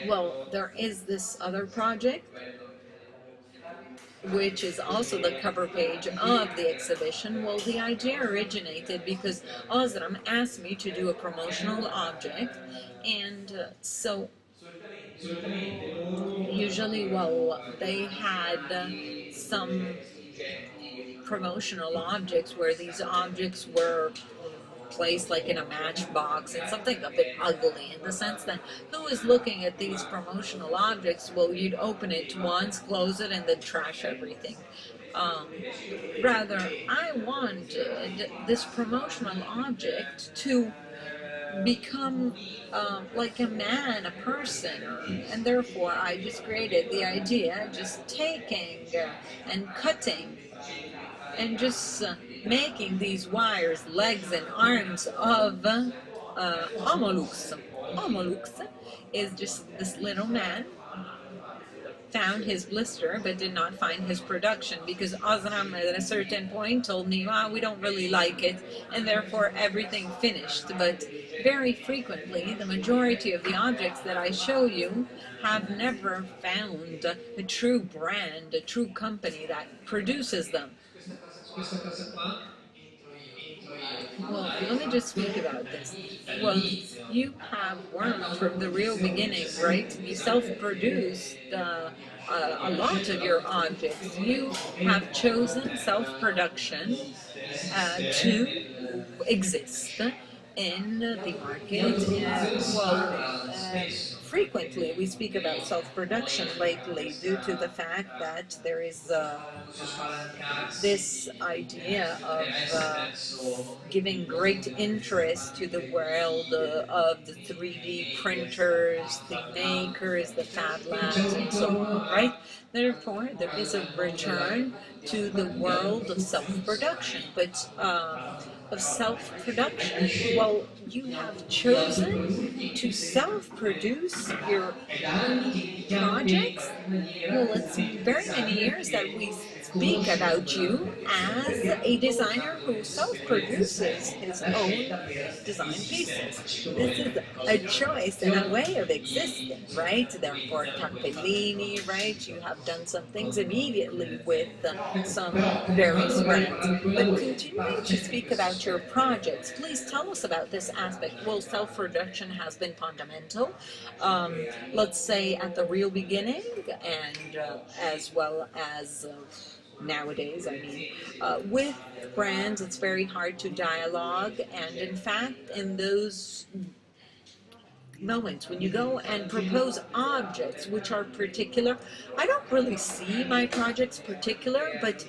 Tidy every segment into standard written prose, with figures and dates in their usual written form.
Well, there is this other project, which is also the cover page of the exhibition. Well, the idea originated because Osram asked me to do a promotional object, and so usually, well, they had some promotional objects where these objects were placed like in a matchbox and something a bit ugly in the sense that who is looking at these promotional objects? Well, you'd open it once, close it, and then trash everything. Um, Rather, I wanted this promotional object to become like a man, a person, and therefore I just created the idea, just taking and cutting and just making these wires legs and arms of Homolux. Homolux is just this little man found his blister but did not find his production because Osram at a certain point told me, well, we don't really like it, and therefore everything finished. But very frequently, the majority of the objects that I show you have never found a true brand, a true company that produces them. Well, let me just speak about this. Well, you have worked from the real beginning, right? You self-produced a lot of your objects. You have chosen self-production to exist in the market. Frequently we speak about self-production lately due to the fact that there is this idea of giving great interest to the world of the 3D printers, the makers, the fab labs, and so on, right? Therefore, there is a return to the world of self-production, but of self-production. Well, you have chosen to self-produce your projects. Well, it's very many years that we speak about you as a designer who self-produces his own design pieces. This is a choice and a way of existing, right? Therefore, Cappellini, right? You have done some things immediately with some various brands. But continuing to speak about your projects, please tell us about this aspect. Well, self-production has been fundamental. Let's say at the real beginning, and as well as nowadays, I mean, with brands, it's very hard to dialogue, and in fact, in those moments when you go and propose objects which are particular, I don't really see my projects particular, but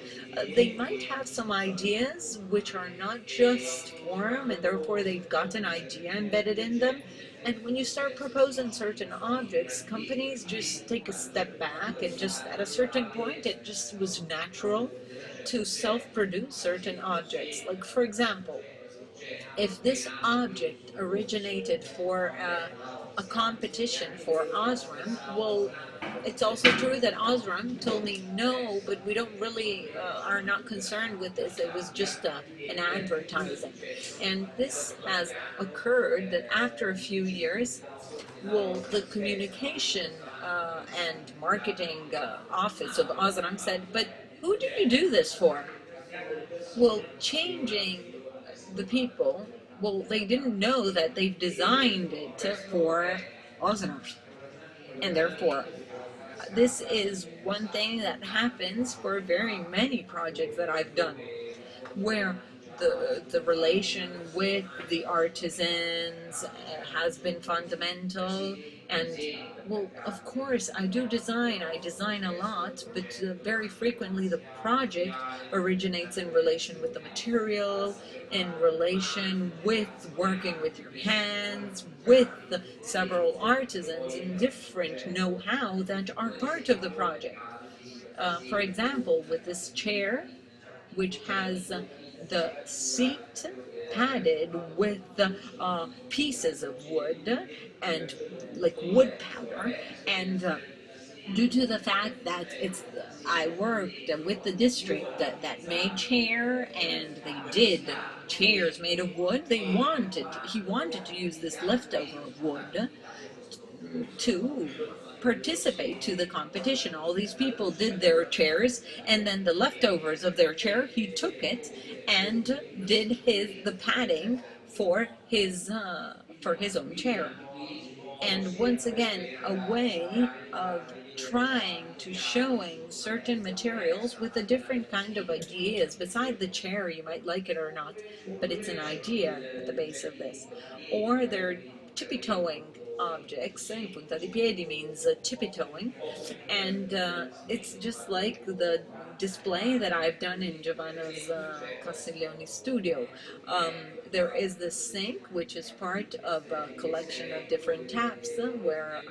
they might have some ideas which are not just form, and therefore they've got an idea embedded in them. And when you start proposing certain objects, companies just take a step back, and just at a certain point it just was natural to self-produce certain objects. Like, for example, if this object originated for a competition for Osram, well, it's also true that Osram told me, no, but we don't really are not concerned with this. It was just an advertising. And this has occurred that after a few years, well, the communication and marketing office of Osram said, but who do you do this for? Well, changing the people, well, they didn't know that they've designed it for Osram. And therefore, this is one thing that happens for very many projects that I've done, where the relation with the artisans has been fundamental. And well, of course, I design a lot, but very frequently the project originates in relation with the material, in relation with working with your hands, with several artisans and different know-how that are part of the project. For example, with this chair, which has the seat padded with pieces of wood and like wood powder, and due to the fact that I worked with the district that made chair, and they did chairs made of wood. He wanted to use this leftover wood to participate to the competition. All these people did their chairs, and then the leftovers of their chair, he took it and did the padding for his own chair. And once again, a way of trying to showing certain materials with a different kind of ideas. Beside the chair, you might like it or not, but it's an idea at the base of this. Or they're tippy-toeing objects. Punta di piedi means tippy-toeing, and it's just like the display that I've done in Giovanna's Castiglioni studio. There is the sink, which is part of a collection of different taps, where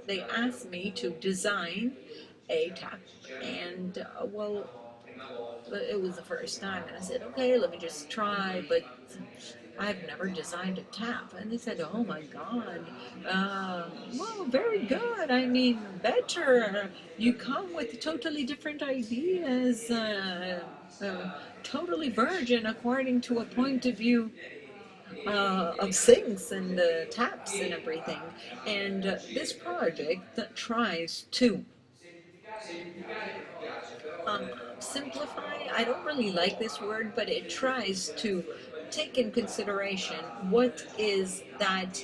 they asked me to design a tap, and well, it was the first time, and I said, okay, let me just try, but I've never designed a tap. And they said, oh my God, well, very good. I mean, better. You come with totally different ideas, totally virgin according to a point of view of sinks and taps and everything. And this project tries to simplify. I don't really like this word, but it tries to take in consideration what is that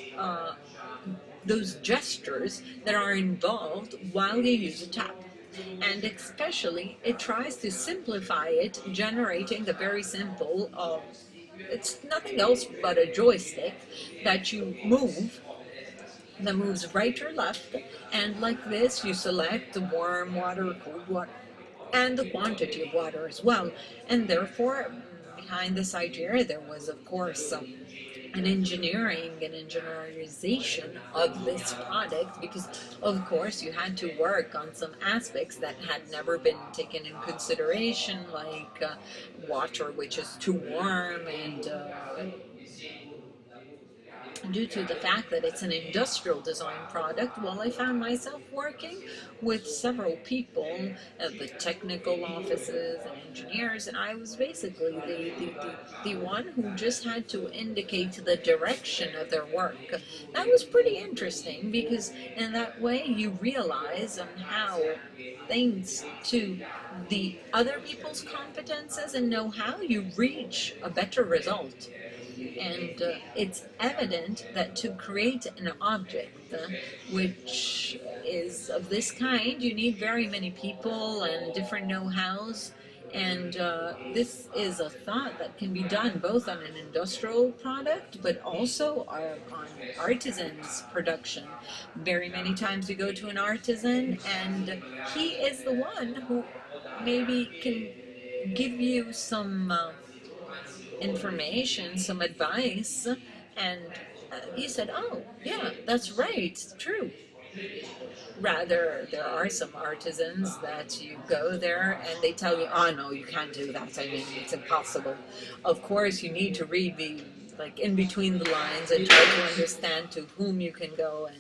those gestures that are involved while you use a tap. And especially, it tries to simplify it, generating the very simple, it's nothing else but a joystick that you move, that moves right or left, and like this you select the warm water, cold water, and the quantity of water as well. And therefore, behind this idea, there was, of course, an engineering and engineerization of this product, because of course you had to work on some aspects that had never been taken in consideration, like water which is too warm, and due to the fact that it's an industrial design product, well, I found myself working with several people at the technical offices and engineers, and I was basically the one who just had to indicate the direction of their work. That was pretty interesting, because in that way you realize on how, thanks to the other people's competences and know-how, you reach a better result. And it's evident that to create an object which is of this kind, you need very many people and different know-hows. And this is a thought that can be done both on an industrial product, but also on artisans' production. Very many times you go to an artisan, and he is the one who maybe can give you some information, some advice, and he said, oh, yeah, that's right, it's true. Rather, there are some artisans that you go there and they tell you, oh, no, you can't do that. I mean, it's impossible. Of course, you need to read the, like, in between the lines and try to understand to whom you can go. And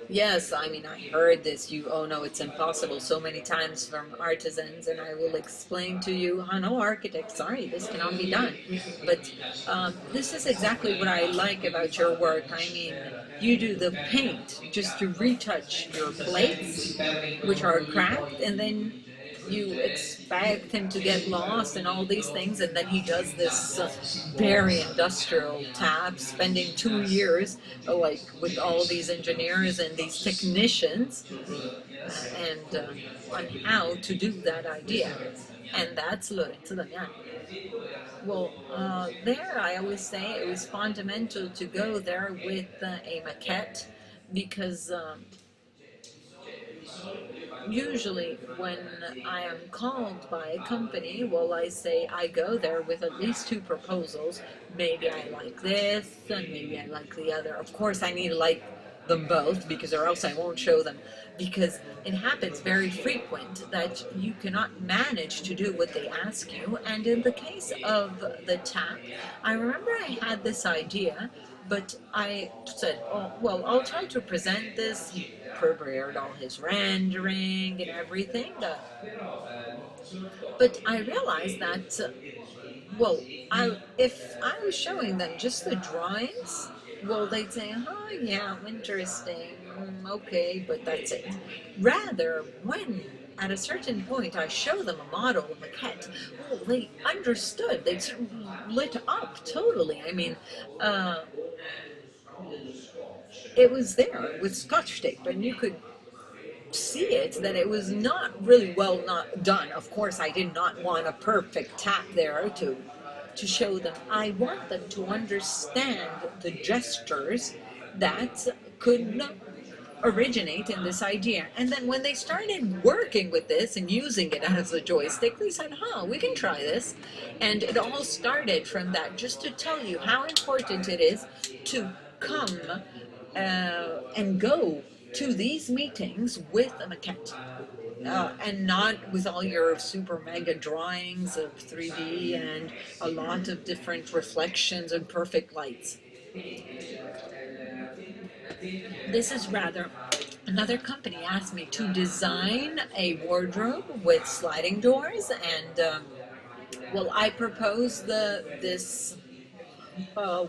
yes, I mean, I heard this, oh no, it's impossible, so many times from artisans, and I will explain to you, oh no, architect, sorry, this cannot be done. But this is exactly what I like about your work. I mean, you do the paint just to retouch your plates, which are cracked, and then you expect him to get lost and all these things, and then he does this very industrial tap, spending 2 years like with all these engineers and these technicians, and on how to do that idea. And that's Lorenzo Damiani. Well, there I always say it was fundamental to go there with a maquette, because usually when I am called by a company, well, I say I go there with at least two proposals. Maybe I like this, and maybe I like the other. Of course, I need to like them both, because or else I won't show them. Because it happens very frequent that you cannot manage to do what they ask you. And in the case of the tap, I remember I had this idea, but I said, oh, well, I'll try to present this. He prepared all his rendering and everything. But I realized that, well, if I was showing them just the drawings, well, they'd say, oh, yeah, interesting, okay, but that's it. Rather, when at a certain point I show them a model, a maquette, well, they understood, they sort of lit up totally. I mean, uh, it was there with Scotch tape, and you could see it that it was not really well not done. Of course, I did not want a perfect tap there to show them. I want them to understand the gestures that could originate in this idea. And then when they started working with this and using it as a joystick, they said, huh, we can try this. And it all started from that, just to tell you how important it is to come and go to these meetings with a maquette. And not with all your super mega drawings of 3D and a lot of different reflections and perfect lights. This is rather, another company asked me to design a wardrobe with sliding doors, and well, I proposed this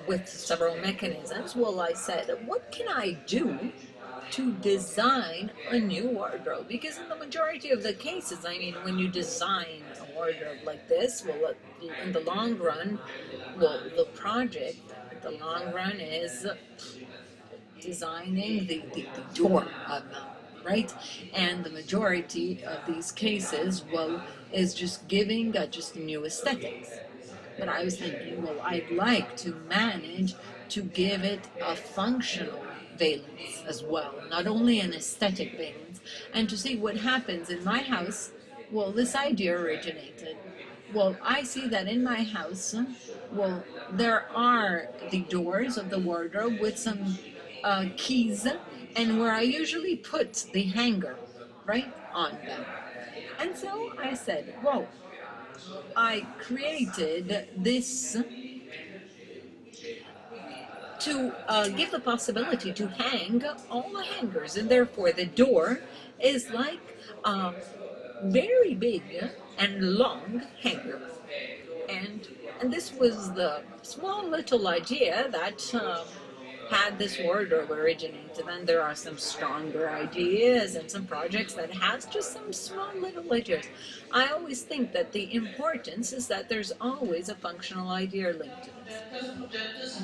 with several mechanisms. Well, I said, what can I do to design a new wardrobe? Because in the majority of the cases, I mean, when you design a wardrobe like this, well, in the long run, well, the project, the long run is designing the door of them, right? And the majority of these cases, well, is just giving just new aesthetics. But I was thinking, well, I'd like to manage to give it a functional valence as well, not only an aesthetic valence, and to see what happens in my house. Well, this idea originated. Well, I see that in my house, well, there are the doors of the wardrobe with some keys, and where I usually put the hanger, right, on them. And so I said, well, I created this to give the possibility to hang all the hangers, and therefore the door is like a very big and long hanger. And and this was the small little idea that had this wardrobe originated. And there are some stronger ideas and some projects that has just some small little ideas. I always think that the importance is that there's always a functional idea linked to this.